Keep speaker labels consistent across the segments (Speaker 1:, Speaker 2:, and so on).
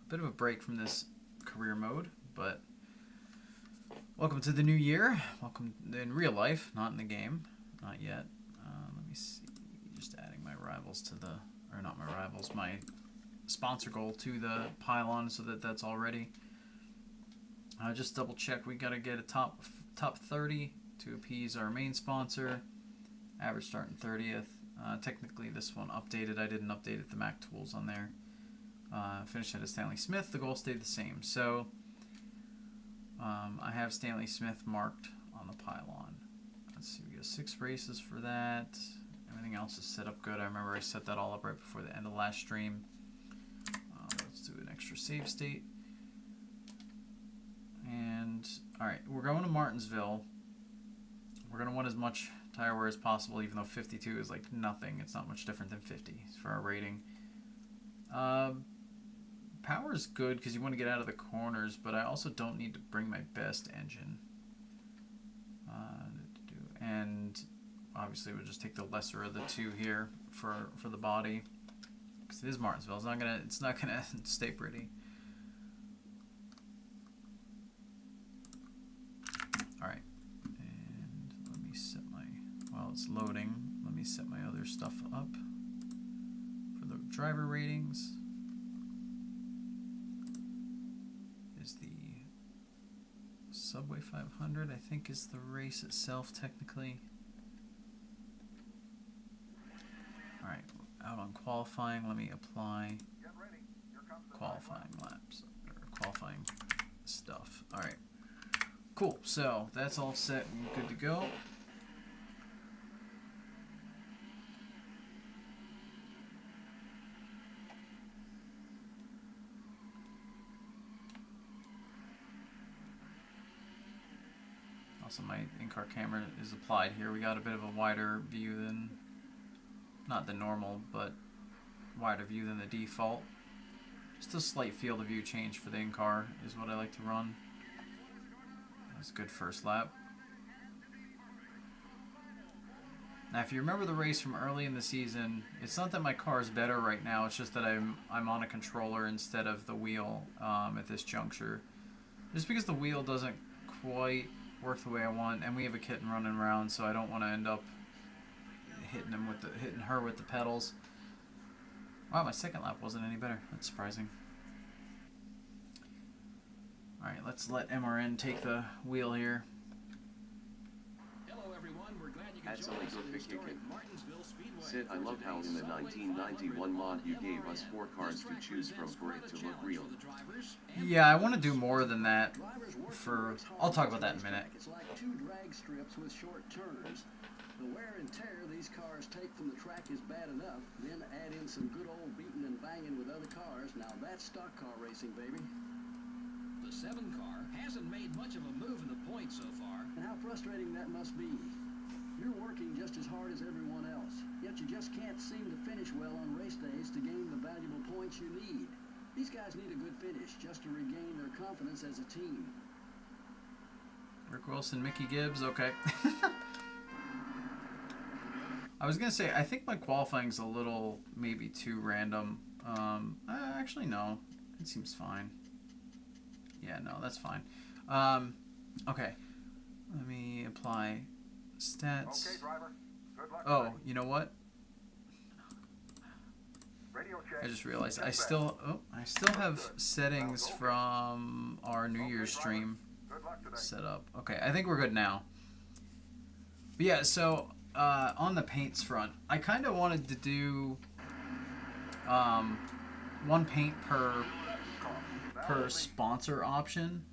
Speaker 1: bit of a break from this career mode, but welcome to the new year. Welcome in real life, not in the game. Not yet. Let me see. Just adding my rivals to the, or not my rivals, my sponsor goal to the pylon so that that's all ready. Just double check. We got to get a top 30 to appease our main sponsor. Average starting 30th. Technically this one updated. I didn't update it, the Mac tools on there. Finished at a Stanley Smith. The goal stayed the same. So I have Stanley Smith marked on the pylon. Let's see, we got 6 races for that. Everything else is set up good. I remember I set that all up right before the end of last stream. Let's do an extra save state. And alright, we're going to Martinsville. We're going to want as much tire wear as possible, even though 52 is like nothing. It's not much different than 50 for our rating. Power is good because you want to get out of the corners, but I also don't need to bring my best engine. And obviously we'll just take the lesser of the two here for the body, because it is Martinsville. It's not gonna stay pretty. All right, and let me set my, while it's loading, let me set my other stuff up for the driver ratings. Is the Subway 500, I think, is the race itself technically. Alright, out on qualifying, let me apply qualifying laps, or qualifying stuff. Alright, cool, so that's all set and good to go. Also, my in-car camera is applied here. We got a bit of a wider view than, not the normal, but wider view than the default. Just a slight field of view change for the in-car is what I like to run. That's a good first lap. Now, if you remember the race from early in the season, it's not that my car is better right now. It's just that I'm on a controller instead of the wheel at this juncture. Just because the wheel doesn't quite work the way I want, and we have a kitten running around, so I don't want to end up hitting her with the pedals. Wow, my second lap wasn't any better. That's surprising. All right, let's let MRN take the wheel here.
Speaker 2: Hello, everyone. We're glad you could join us
Speaker 3: Good
Speaker 2: in the historic
Speaker 3: picking.
Speaker 2: Martinsville Speedway.
Speaker 3: Sid, I love how in the 1991 mod you gave us 4 cars to choose from for it to look real.
Speaker 1: Yeah, I want to do more than that. I'll talk about that in a minute.
Speaker 4: It's like 2 drag strips with short turns. The wear and tear these cars take from the track is bad enough. Then add in some good old beating and banging with other cars. Now that's stock car racing, baby.
Speaker 2: The 7 car hasn't made much of a move in the points so far.
Speaker 4: And how frustrating that must be. You're working just as hard as everyone else, yet you just can't seem to finish well on race days to gain the valuable points you need. These guys need a good finish just to regain their confidence as a team.
Speaker 1: Rick Wilson, Mickey Gibbs, okay. I was going to say, I think my qualifying's a little maybe too random. Actually, no. It seems fine. Yeah, no, that's fine. Okay. Let me apply stats.
Speaker 5: Okay, driver. Good luck.
Speaker 1: Oh, you know what?
Speaker 5: Radio check.
Speaker 1: I just realized I still have settings from our New Year's stream
Speaker 5: Good luck today.
Speaker 1: set up. Okay, I think we're good now. But yeah, so on the paints front, I kind of wanted to do 1 paint per sponsor option,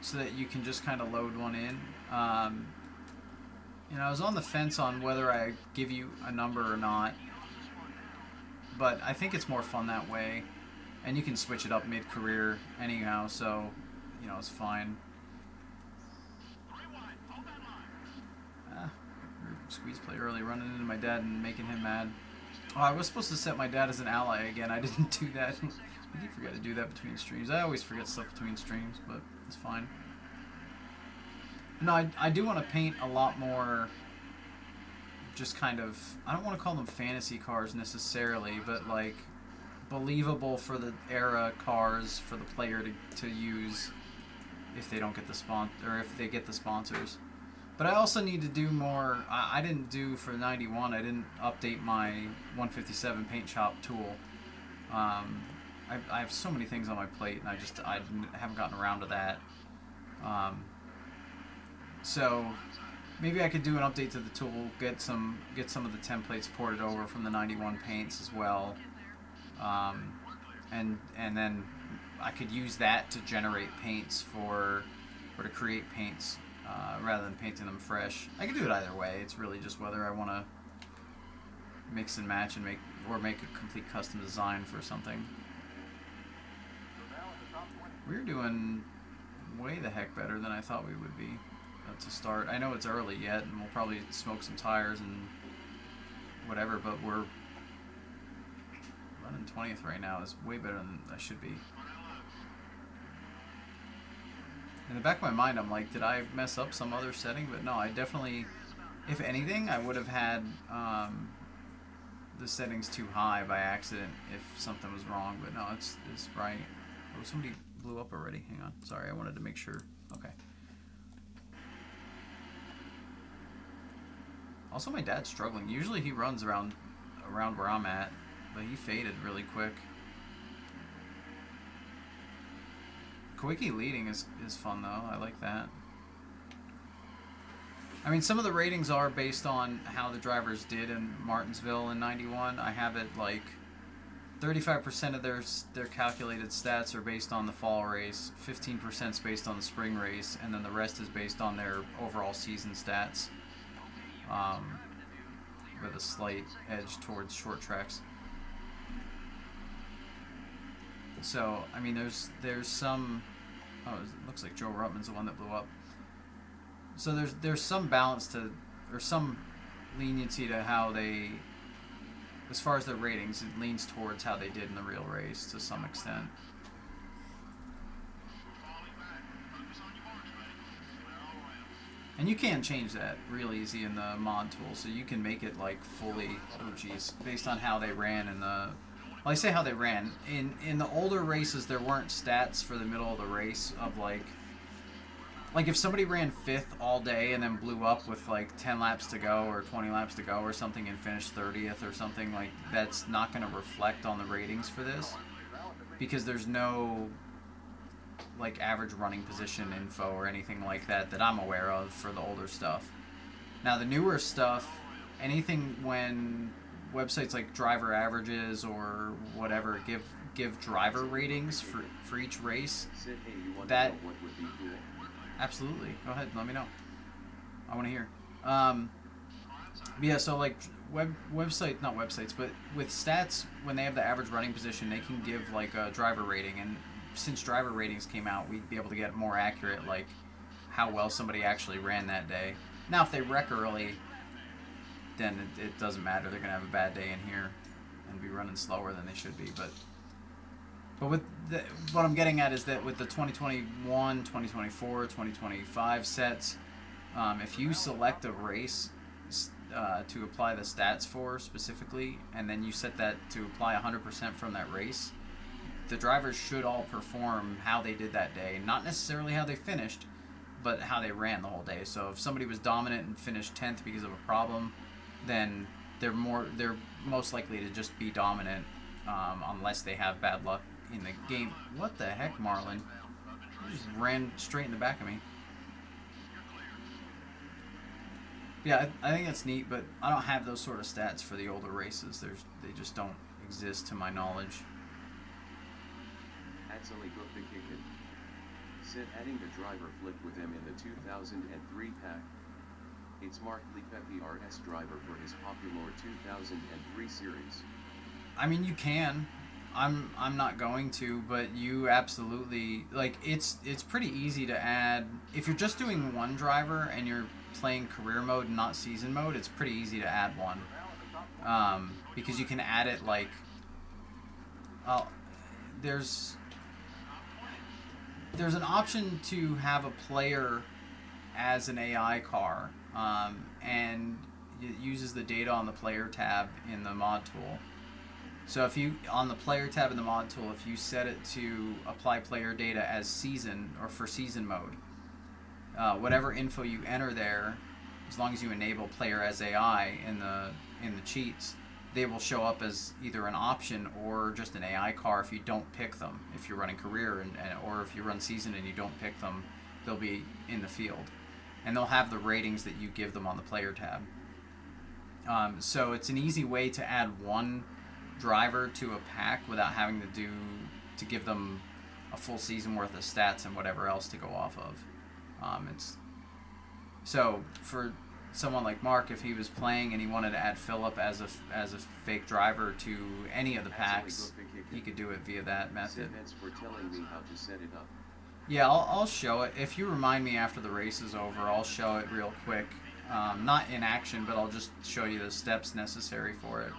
Speaker 1: so that you can just kind of load one in. You know, I was on the fence on whether I give you a number or not, but I think it's more fun that way, and you can switch it up mid-career anyhow, so, you know, it's fine. Squeeze play early, running into my dad and making him mad. Oh, I was supposed to set my dad as an ally again. I didn't do that. I do forget to do that between streams. I always forget stuff between streams, but it's fine. No, I do want to paint a lot more just kind of, I don't want to call them fantasy cars necessarily, but like believable for the era cars for the player to use if they don't get the or if they get the sponsors. But I also need to do more. I didn't do for 91. I didn't update my 157 paint shop tool. I have so many things on my plate, and I haven't gotten around to that. So maybe I could do an update to the tool, get some of the templates ported over from the 91 paints as well, and then I could use that to generate paints or to create paints rather than painting them fresh. I could do it either way. It's really just whether I want to mix and match and make a complete custom design for something. We're doing way the heck better than I thought we would be to start. I know it's early yet, and we'll probably smoke some tires and whatever, but we're running 20th right now. Is way better than I should be. In the back of my mind, I'm like, did I mess up some other setting? But no, I definitely, if anything, I would have had the settings too high by accident if something was wrong. But no, it's right. Oh, somebody blew up already. Hang on. Sorry, I wanted to make sure. Okay. Also, my dad's struggling. Usually he runs around where I'm at, but he faded really quick. Quickie leading is fun though. I like that. I mean, some of the ratings are based on how the drivers did in Martinsville in 91. I have it like 35% of their calculated stats are based on the fall race, 15% is based on the spring race, and then the rest is based on their overall season stats, with a slight edge towards short tracks. So, I mean, there's some. Oh, it looks like Joe Ruttman's the one that blew up. So there's some balance to, or some leniency to how they, as far as their ratings, it leans towards how they did in the real race to some extent. And you can change that real easy in the mod tool, so you can make it like fully, oh geez, based on how they ran in the. Well, I say how they ran. In the older races, there weren't stats for the middle of the race of like if somebody ran 5th all day and then blew up with like 10 laps to go or 20 laps to go or something and finished 30th or something, like that's not going to reflect on the ratings for this because there's no like average running position info or anything like that I'm aware of for the older stuff. Now the newer stuff, anything when websites like driver averages or whatever give driver ratings for each race. That absolutely. Go ahead, let me know. I want to hear. Yeah, so like not websites, but with stats, when they have the average running position, they can give like a driver rating. And since driver ratings came out, we'd be able to get more accurate, like how well somebody actually ran that day. Now, if they wreck early, then it doesn't matter. They're going to have a bad day in here and be running slower than they should be. But with what I'm getting at is that with the 2021, 2024, 2025 sets, if you select a race to apply the stats for specifically, and then you set that to apply 100% from that race, the drivers should all perform how they did that day. Not necessarily how they finished, but how they ran the whole day. So if somebody was dominant and finished 10th because of a problem, then they're most likely to just be dominant unless they have bad luck in the game. What the heck, Marlon? You just ran straight in the back of me. Yeah, I think that's neat, but I don't have those sort of stats for the older races. They just don't exist to my knowledge.
Speaker 3: Actually booked the kick in. Said adding the driver flip with him in the 2003 pack. It's Mark Lepepe RS driver for his popular 2003 series.
Speaker 1: I mean, you can. I'm not going to, but you absolutely, like, it's pretty easy to add. If you're just doing one driver and you're playing career mode and not season mode, it's pretty easy to add one. Because you can add it like, there's an option to have a player as an AI car, and it uses the data on the player tab in the mod tool. So if you, on the player tab in the mod tool, if you set it to apply player data as season or for season mode, whatever info you enter there, as long as you enable player as AI in the cheats, they will show up as either an option or just an AI car if you don't pick them. If you're running career or if you run season and you don't pick them, they'll be in the field, and they'll have the ratings that you give them on the player tab. So it's an easy way to add one driver to a pack without having to give them a full season worth of stats and whatever else to go off of. So for someone like Mark, if he was playing and he wanted to add Philip as a fake driver to any of the packs, he could do it via that method.
Speaker 3: Thanks for telling me how to set it up.
Speaker 1: Yeah, I'll show it. If you remind me after the race is over, I'll show it real quick. Not in action, but I'll just show you the steps necessary for it.